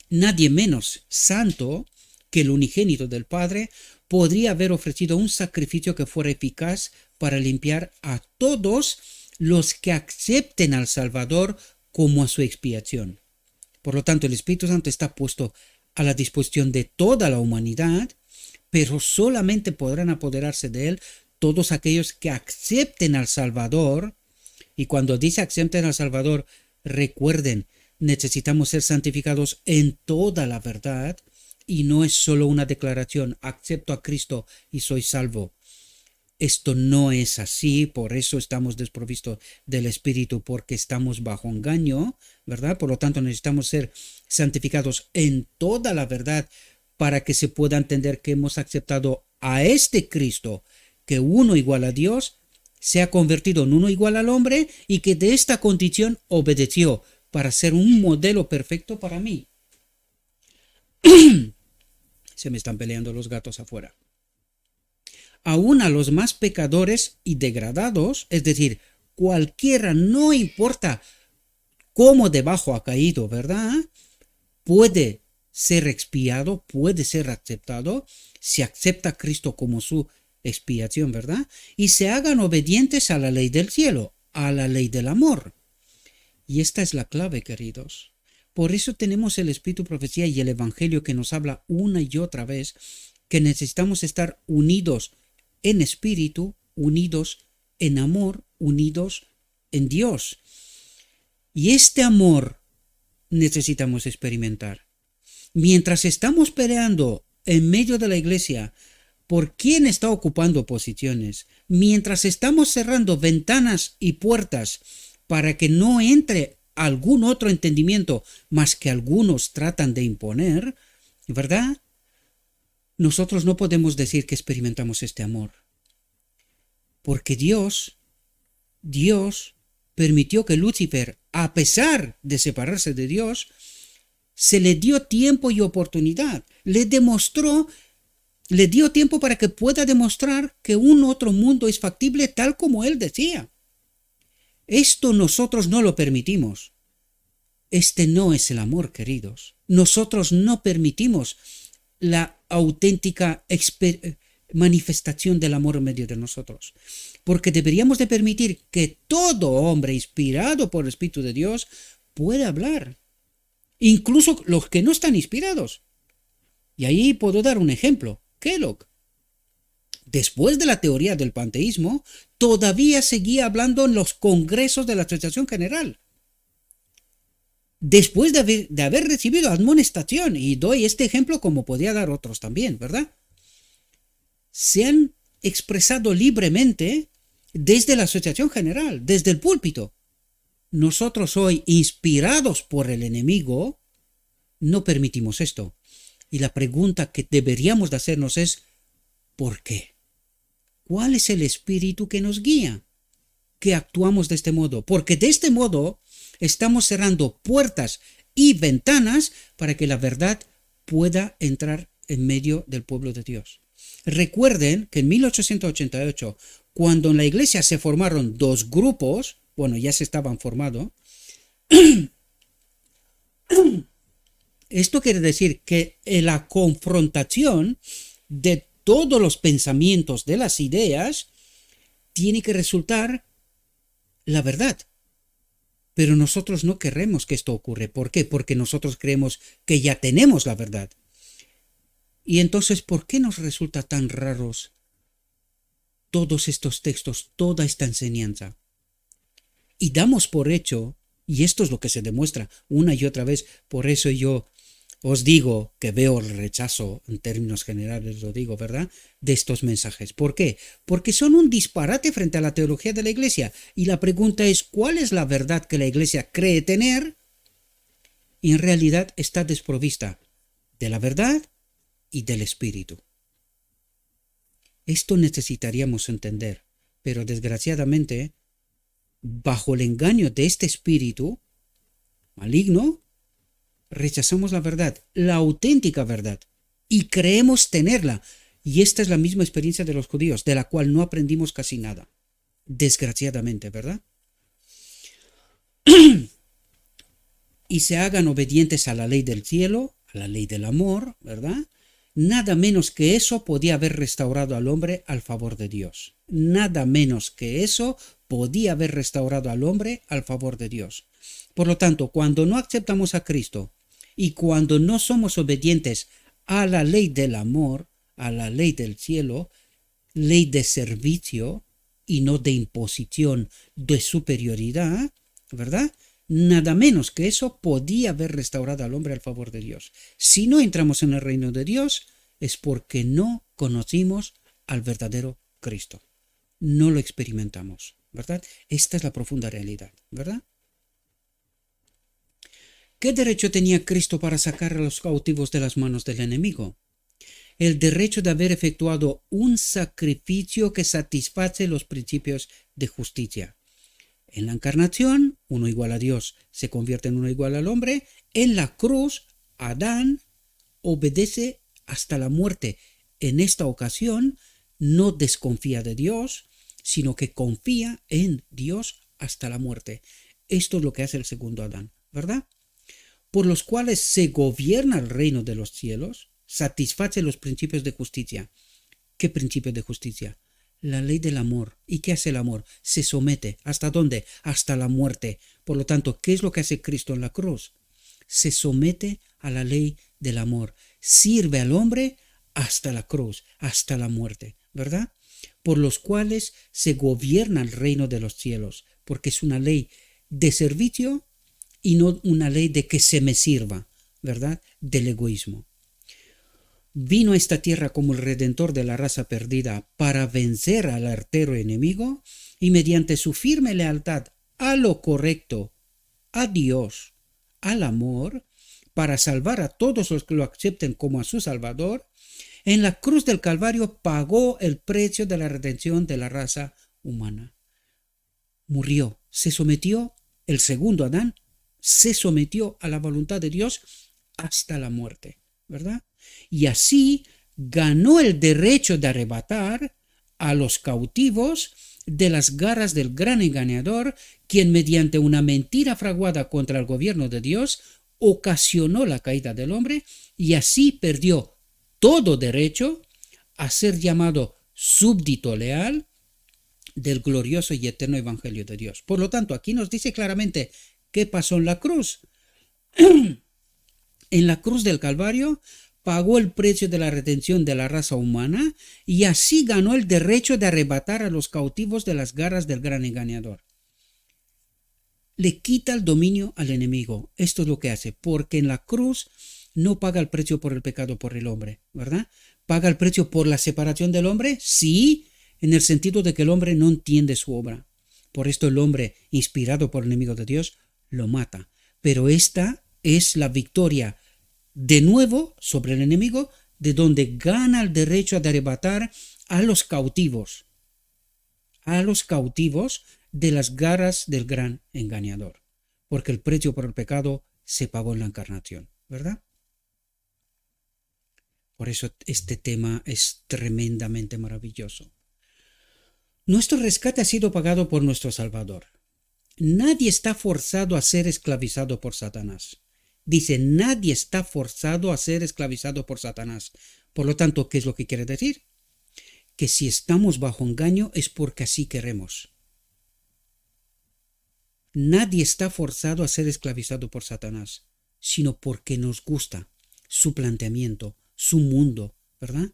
Nadie menos santo que el unigénito del Padre podría haber ofrecido un sacrificio que fuera eficaz para limpiar a todos los que acepten al Salvador como a su expiación. Por lo tanto, el Espíritu Santo está puesto a la disposición de toda la humanidad, pero solamente podrán apoderarse de él todos aquellos que acepten al Salvador. Y cuando dice acepten al Salvador, recuerden, necesitamos ser santificados en toda la verdad, y no es solo una declaración: acepto a Cristo y soy salvo. Esto no es así, por eso estamos desprovistos del Espíritu, porque estamos bajo engaño, ¿verdad? Por lo tanto, necesitamos ser santificados en toda la verdad para que se pueda entender que hemos aceptado a este Cristo, que uno igual a Dios, se ha convertido en uno igual al hombre y que de esta condición obedeció para ser un modelo perfecto para mí. Se me están peleando los gatos afuera. Aún a los más pecadores y degradados, es decir, cualquiera, no importa cómo debajo ha caído, ¿verdad? Puede ser expiado, puede ser aceptado, si acepta a Cristo como su expiación, ¿verdad? Y se hagan obedientes a la ley del cielo, a la ley del amor. Y esta es la clave, queridos. Por eso tenemos el Espíritu Profecía y el Evangelio que nos habla una y otra vez que necesitamos estar unidos en espíritu, unidos en amor, unidos en Dios. Y este amor necesitamos experimentar. Mientras estamos peleando en medio de la iglesia por quién está ocupando posiciones, mientras estamos cerrando ventanas y puertas para que no entre algún otro entendimiento más que algunos tratan de imponer, ¿verdad? Nosotros no podemos decir que experimentamos este amor, porque Dios permitió que Lucifer, a pesar de separarse de Dios, se le dio tiempo y oportunidad, le dio tiempo para que pueda demostrar que un otro mundo es factible tal como él decía. Esto nosotros no lo permitimos. Este no es el amor, queridos. Nosotros no permitimos la auténtica manifestación del amor en medio de nosotros. Porque deberíamos de permitir que todo hombre inspirado por el Espíritu de Dios pueda hablar. Incluso los que no están inspirados. Y ahí puedo dar un ejemplo. Kellogg, después de la teoría del panteísmo, todavía seguía hablando en los congresos de la Asociación General. Después de haber recibido amonestación, y doy este ejemplo como podía dar otros también, ¿verdad? Se han expresado libremente desde la Asociación General, desde el púlpito. Nosotros hoy, inspirados por el enemigo, no permitimos esto. Y la pregunta que deberíamos de hacernos es, ¿por qué? ¿Cuál es el espíritu que nos guía? Que actuamos de este modo. Porque de este modo estamos cerrando puertas y ventanas para que la verdad pueda entrar en medio del pueblo de Dios. Recuerden que en 1888, cuando en la iglesia se formaron dos grupos, bueno, ya se estaban formando, esto quiere decir que la confrontación de todos los pensamientos, de las ideas, tiene que resultar la verdad. Pero nosotros no queremos que esto ocurra. ¿Por qué? Porque nosotros creemos que ya tenemos la verdad. Y entonces, ¿por qué nos resulta tan raros todos estos textos, toda esta enseñanza? Y damos por hecho, y esto es lo que se demuestra una y otra vez, por eso yo os digo que veo el rechazo, en términos generales lo digo, ¿verdad?, de estos mensajes. ¿Por qué? Porque son un disparate frente a la teología de la Iglesia. Y la pregunta es, ¿cuál es la verdad que la Iglesia cree tener? Y en realidad está desprovista de la verdad y del Espíritu. Esto necesitaríamos entender, pero desgraciadamente, bajo el engaño de este espíritu maligno, rechazamos la verdad, la auténtica verdad, y creemos tenerla. Y esta es la misma experiencia de los judíos, de la cual no aprendimos casi nada. Desgraciadamente, ¿verdad? Y se hagan obedientes a la ley del cielo, a la ley del amor, ¿verdad? Nada menos que eso podía haber restaurado al hombre al favor de Dios. Nada menos que eso podía haber restaurado al hombre al favor de Dios. Por lo tanto, cuando no aceptamos a Cristo y cuando no somos obedientes a la ley del amor, a la ley del cielo, ley de servicio y no de imposición, de superioridad, ¿verdad? Nada menos que eso podía haber restaurado al hombre al favor de Dios. Si no entramos en el reino de Dios, es porque no conocimos al verdadero Cristo. No lo experimentamos, ¿verdad? Esta es la profunda realidad, ¿verdad? ¿Qué derecho tenía Cristo para sacar a los cautivos de las manos del enemigo? El derecho de haber efectuado un sacrificio que satisface los principios de justicia. En la encarnación, uno igual a Dios se convierte en uno igual al hombre. En la cruz, Adán obedece hasta la muerte. En esta ocasión, no desconfía de Dios, sino que confía en Dios hasta la muerte. Esto es lo que hace el segundo Adán, ¿verdad? Por los cuales se gobierna el reino de los cielos, satisface los principios de justicia. ¿Qué principios de justicia? La ley del amor. ¿Y qué hace el amor? Se somete. ¿Hasta dónde? Hasta la muerte. Por lo tanto, ¿qué es lo que hace Cristo en la cruz? Se somete a la ley del amor. Sirve al hombre hasta la cruz, hasta la muerte, ¿verdad? Por los cuales se gobierna el reino de los cielos, porque es una ley de servicio y no una ley de que se me sirva, ¿verdad? Del egoísmo. vino a esta tierra como el redentor de la raza perdida para vencer al artero enemigo y mediante su firme lealtad a lo correcto, a Dios, al amor, para salvar a todos los que lo acepten como a su Salvador, en la cruz del Calvario pagó el precio de la redención de la raza humana. Murió, se sometió, el segundo Adán, se sometió a la voluntad de Dios hasta la muerte, ¿verdad? Y así ganó el derecho de arrebatar a los cautivos de las garras del gran engañador, quien mediante una mentira fraguada contra el gobierno de Dios ocasionó la caída del hombre y así perdió todo derecho a ser llamado súbdito leal del glorioso y eterno evangelio de Dios. Por lo tanto, aquí nos dice claramente qué pasó en la cruz. En la cruz del Calvario pagó el precio de la redención de la raza humana y así ganó el derecho de arrebatar a los cautivos de las garras del gran engañador. Le quita el dominio al enemigo. Esto es lo que hace, porque en la cruz no paga el precio por el pecado por el hombre, ¿verdad? ¿Paga el precio por la separación del hombre? Sí, en el sentido de que el hombre no entiende su obra. Por esto el hombre, inspirado por el enemigo de Dios, lo mata. Pero esta es la victoria de nuevo sobre el enemigo, de donde gana el derecho de arrebatar a los cautivos de las garras del gran engañador, porque el precio por el pecado se pagó en la encarnación, ¿verdad? Por eso este tema es tremendamente maravilloso. Nuestro rescate ha sido pagado por nuestro Salvador. Nadie está forzado a ser esclavizado por Satanás. Dice, nadie está forzado a ser esclavizado por Satanás. Por lo tanto, ¿qué es lo que quiere decir? Que si estamos bajo engaño es porque así queremos. Nadie está forzado a ser esclavizado por Satanás, sino porque nos gusta su planteamiento, su mundo, ¿verdad?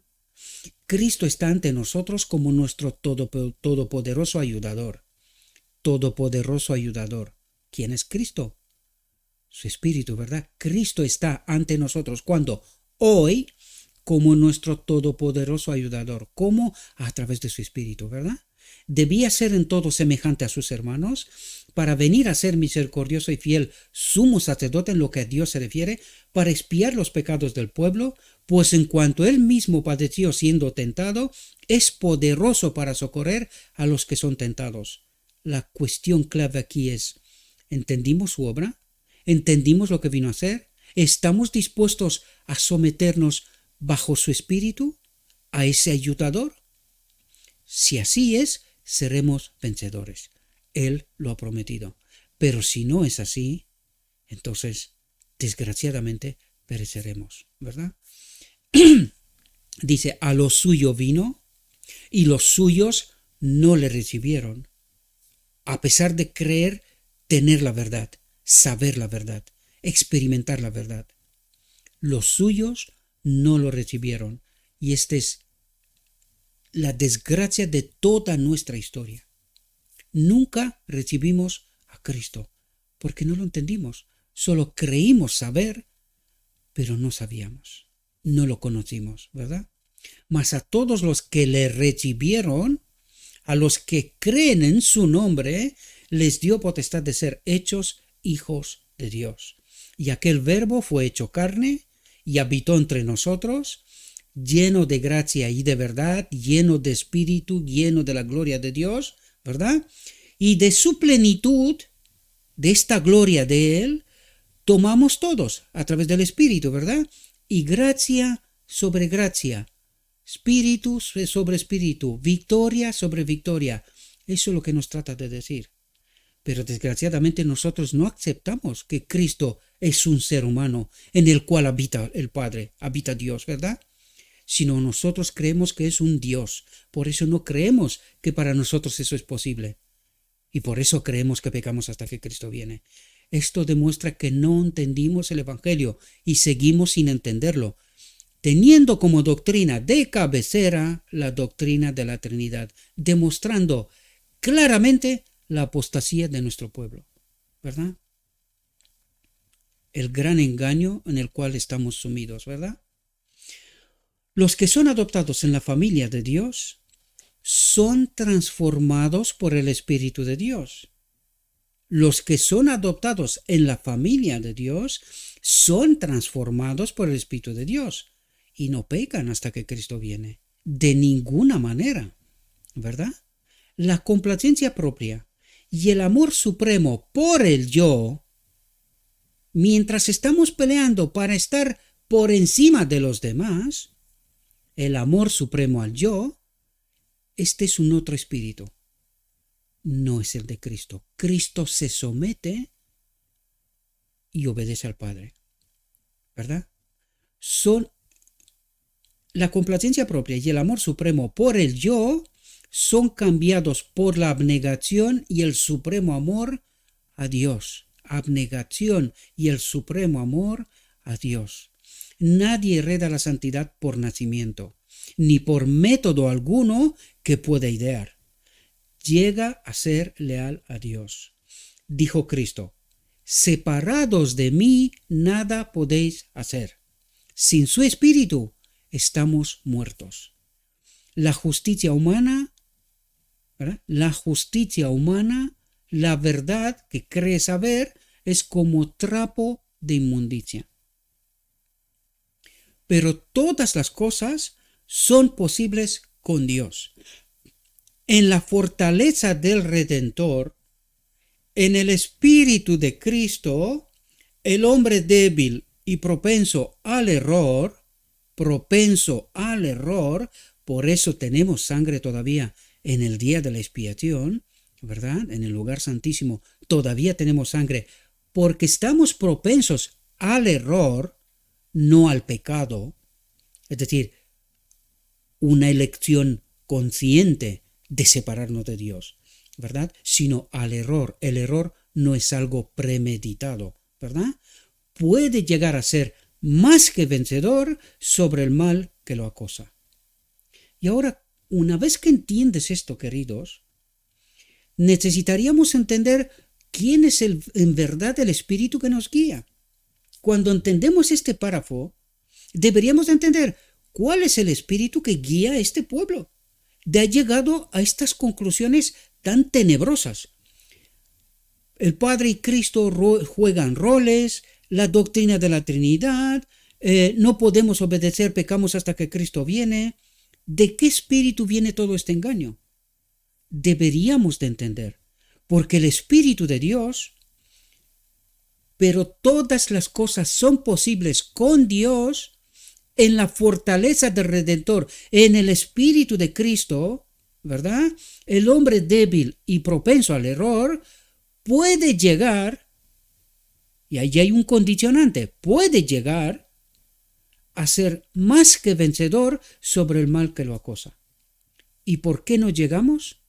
Cristo está ante nosotros como nuestro todopoderoso ayudador. Todopoderoso ayudador. ¿Quién es Cristo? Su Espíritu, ¿verdad? Cristo está ante nosotros cuando hoy como nuestro todopoderoso ayudador. ¿Cómo? A través de su Espíritu, ¿verdad? Debía ser en todo semejante a sus hermanos para venir a ser misericordioso y fiel sumo sacerdote en lo que a Dios se refiere, para expiar los pecados del pueblo, pues en cuanto él mismo padeció siendo tentado, es poderoso para socorrer a los que son tentados. La cuestión clave aquí es, ¿entendimos su obra? ¿Entendimos lo que vino a hacer? ¿Estamos dispuestos a someternos bajo su espíritu, a ese ayudador? Si así es, seremos vencedores. Él lo ha prometido. Pero si no es así, entonces, desgraciadamente, pereceremos, ¿verdad? Dice, a lo suyo vino y los suyos no le recibieron, a pesar de creer tener la verdad, saber la verdad, experimentar la verdad. Los suyos no lo recibieron, y esta es la desgracia de toda nuestra historia. Nunca recibimos a Cristo porque no lo entendimos. Solo creímos saber, pero no sabíamos, no lo conocimos, ¿verdad? Mas a todos los que le recibieron, a los que creen en su nombre, les dio potestad de ser hechos hijos de Dios. Y aquel Verbo fue hecho carne y habitó entre nosotros, lleno de gracia y de verdad, lleno de espíritu, lleno de la gloria de Dios, ¿verdad? Y de su plenitud, de esta gloria de Él, tomamos todos a través del Espíritu, ¿verdad? Y gracia sobre gracia, espíritu sobre espíritu, victoria sobre victoria. Eso es lo que nos trata de decir. Pero desgraciadamente nosotros no aceptamos que Cristo es un ser humano en el cual habita el Padre, habita Dios, ¿verdad? Sino nosotros creemos que es un Dios. Por eso no creemos que para nosotros eso es posible. Y por eso creemos que pecamos hasta que Cristo viene. Esto demuestra que no entendimos el Evangelio y seguimos sin entenderlo, teniendo como doctrina de cabecera la doctrina de la Trinidad, demostrando claramente la apostasía de nuestro pueblo, ¿verdad? El gran engaño en el cual estamos sumidos, ¿verdad? Los que son adoptados en la familia de Dios son transformados por el Espíritu de Dios. Los que son adoptados en la familia de Dios son transformados por el Espíritu de Dios y no pecan hasta que Cristo viene. De ninguna manera, ¿verdad? La complacencia propia y el amor supremo por el yo, mientras estamos peleando para estar por encima de los demás, el amor supremo al yo, este es un otro espíritu. No es el de Cristo. Cristo se somete y obedece al Padre, ¿verdad? Son la complacencia propia y el amor supremo por el yo son cambiados por la abnegación y el supremo amor a Dios. Abnegación y el supremo amor a Dios. Nadie hereda la santidad por nacimiento, ni por método alguno que pueda idear. Llega a ser leal a Dios. Dijo Cristo: separados de mí nada podéis hacer. Sin su espíritu estamos muertos. La justicia humana, ¿verdad? La justicia humana, la verdad que cree saber, es como trapo de inmundicia. Pero todas las cosas son posibles con Dios. En la fortaleza del Redentor, en el Espíritu de Cristo, el hombre débil y propenso al error, por eso tenemos sangre todavía en el día de la expiación, ¿verdad? En el lugar santísimo todavía tenemos sangre, porque estamos propensos al error, no al pecado, es decir, una elección consciente de separarnos de Dios, ¿verdad? Sino al error. El error no es algo premeditado, ¿verdad? Puede llegar a ser más que vencedor sobre el mal que lo acosa. Y ahora, una vez que entiendes esto, queridos, necesitaríamos entender quién es en verdad el Espíritu que nos guía. Cuando entendemos este párrafo, deberíamos entender cuál es el Espíritu que guía a este pueblo. De ha llegado a estas conclusiones tan tenebrosas. El Padre y Cristo juegan roles, la doctrina de la Trinidad, no podemos obedecer, pecamos hasta que Cristo viene. ¿De qué espíritu viene todo este engaño? Deberíamos de entender, porque el Espíritu de Dios, pero todas las cosas son posibles con Dios, en la fortaleza del Redentor, en el Espíritu de Cristo, ¿verdad? El hombre débil y propenso al error puede llegar, y allí hay un condicionante, puede llegar a ser más que vencedor sobre el mal que lo acosa. ¿Y por qué no llegamos?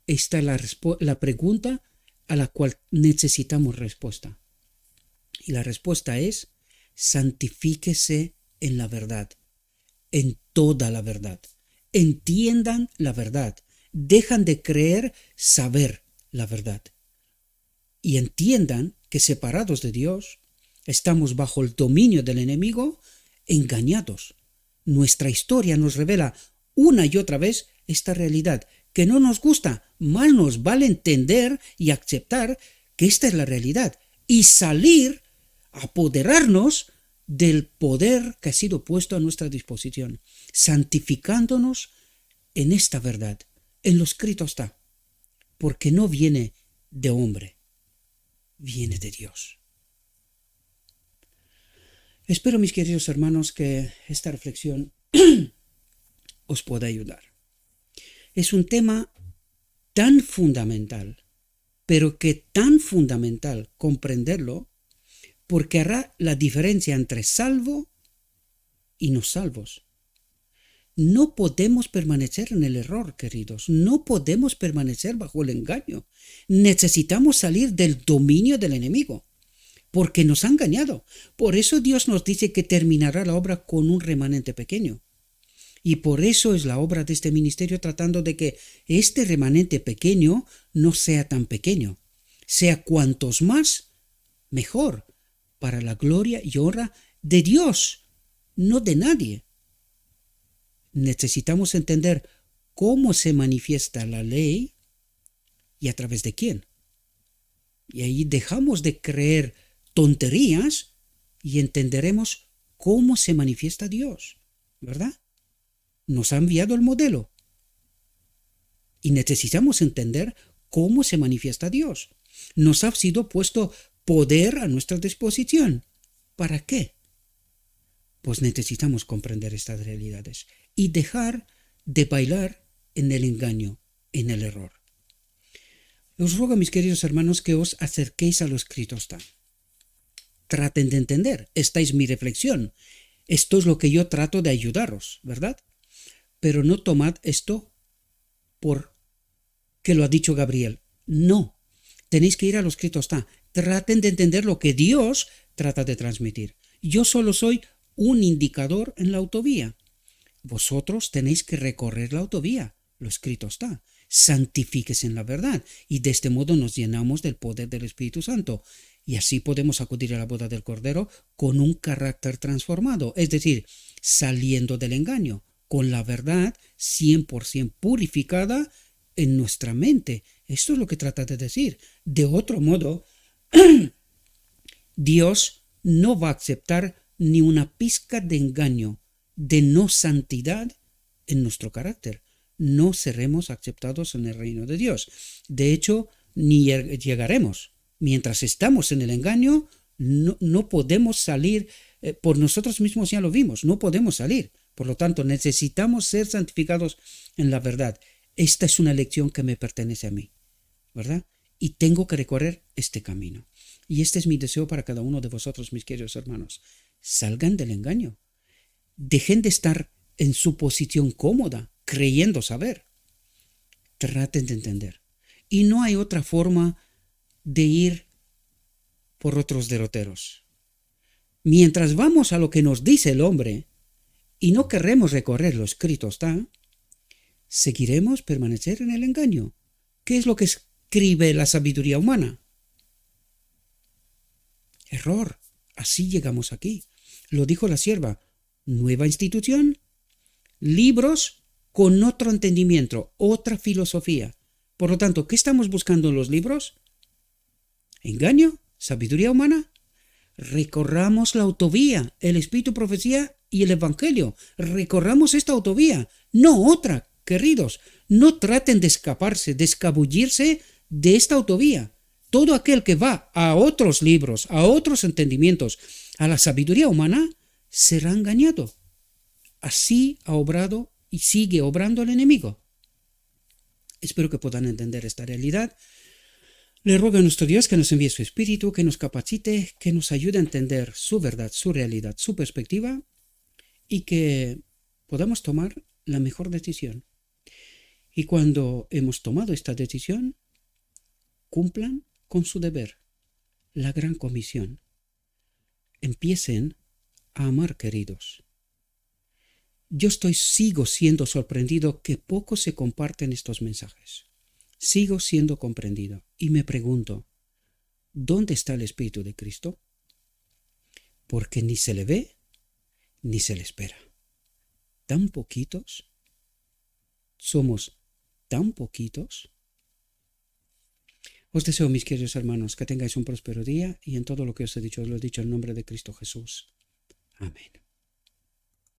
Esta es la pregunta a la cual necesitamos respuesta. Y la respuesta es: santifíquese en la verdad, en toda la verdad. Entiendan la verdad. Dejan de creer saber la verdad. Y entiendan que separados de Dios, estamos bajo el dominio del enemigo, engañados. Nuestra historia nos revela una y otra vez esta realidad, que no nos gusta, mal nos vale entender y aceptar que esta es la realidad y salir, apoderarnos del poder que ha sido puesto a nuestra disposición, santificándonos en esta verdad. En lo escrito está, porque no viene de hombre, viene de Dios. Espero, mis queridos hermanos, que esta reflexión os pueda ayudar. Es un tema tan fundamental, pero que tan fundamental comprenderlo, porque hará la diferencia entre salvo y no salvos. No podemos permanecer en el error, queridos. No podemos permanecer bajo el engaño. Necesitamos salir del dominio del enemigo, porque nos ha engañado. Por eso Dios nos dice que terminará la obra con un remanente pequeño. Y por eso es la obra de este ministerio, tratando de que este remanente pequeño no sea tan pequeño. Sea cuantos más, mejor, para la gloria y honra de Dios, no de nadie. necesitamos entender cómo se manifiesta la ley y a través de quién. Y ahí dejamos de creer tonterías y entenderemos cómo se manifiesta Dios, ¿verdad? Nos ha enviado el modelo y necesitamos entender cómo se manifiesta Dios. Nos ha sido puesto poder a nuestra disposición. ¿Para qué? Pues necesitamos comprender estas realidades y dejar de bailar en el engaño, en el error. Os ruego, mis queridos hermanos, que os acerquéis a lo escrito está. Traten de entender. Esta es mi reflexión. Esto es lo que yo trato de ayudaros, ¿verdad? Pero no tomad esto por que lo ha dicho Gabriel. No. Tenéis que ir a lo escrito está. Traten de entender lo que Dios trata de transmitir. Yo solo soy un indicador en la autovía. Vosotros tenéis que recorrer la autovía. Lo escrito está. Santifíquese en la verdad. Y de este modo nos llenamos del poder del Espíritu Santo. Y así podemos acudir a la boda del Cordero con un carácter transformado. Es decir, saliendo del engaño. Con la verdad 100% purificada en nuestra mente. Esto es lo que trata de decir. De otro modo, Dios no va a aceptar ni una pizca de engaño, de no santidad en nuestro carácter. No seremos aceptados en el reino de Dios. De hecho, ni llegaremos. Mientras estamos en el engaño, no podemos salir. Por nosotros mismos ya lo vimos, no podemos salir. Por lo tanto, necesitamos ser santificados en la verdad. Esta es una lección que me pertenece a mí, ¿verdad? Y tengo que recorrer este camino. Y este es mi deseo para cada uno de vosotros, mis queridos hermanos. Salgan del engaño. Dejen de estar en su posición cómoda, creyendo saber. Traten de entender. Y no hay otra forma de ir por otros derroteros. Mientras vamos a lo que nos dice el hombre y no queremos recorrer lo escrito está, seguiremos permanecer en el engaño. ¿Qué es lo que escribe la sabiduría humana? Error. Así llegamos aquí. Lo dijo la sierva. Nueva institución. Libros con otro entendimiento, otra filosofía. Por lo tanto, ¿qué estamos buscando en los libros? ¿Engaño? ¿Sabiduría humana? Recorramos la autovía, el espíritu, profecía y el evangelio. Recorramos esta autovía, no otra, queridos. No traten de escaparse, de escabullirse de esta autovía. Todo aquel que va a otros libros, a otros entendimientos, a la sabiduría humana, será engañado. Así ha obrado y sigue obrando el enemigo. Espero que puedan entender esta realidad. Le ruego a nuestro Dios que nos envíe su Espíritu, que nos capacite, que nos ayude a entender su verdad, su realidad, su perspectiva y que podamos tomar la mejor decisión. Y cuando hemos tomado esta decisión, cumplan con su deber, la gran comisión. Empiecen a amar, queridos. Yo sigo siendo sorprendido que poco se comparten estos mensajes. Sigo siendo comprendido y me pregunto, ¿dónde está el Espíritu de Cristo? Porque ni se le ve ni se le espera. Tan poquitos. Somos tan poquitos. Os deseo, mis queridos hermanos, que tengáis un próspero día y en todo lo que os he dicho, os lo he dicho en nombre de Cristo Jesús. Amén.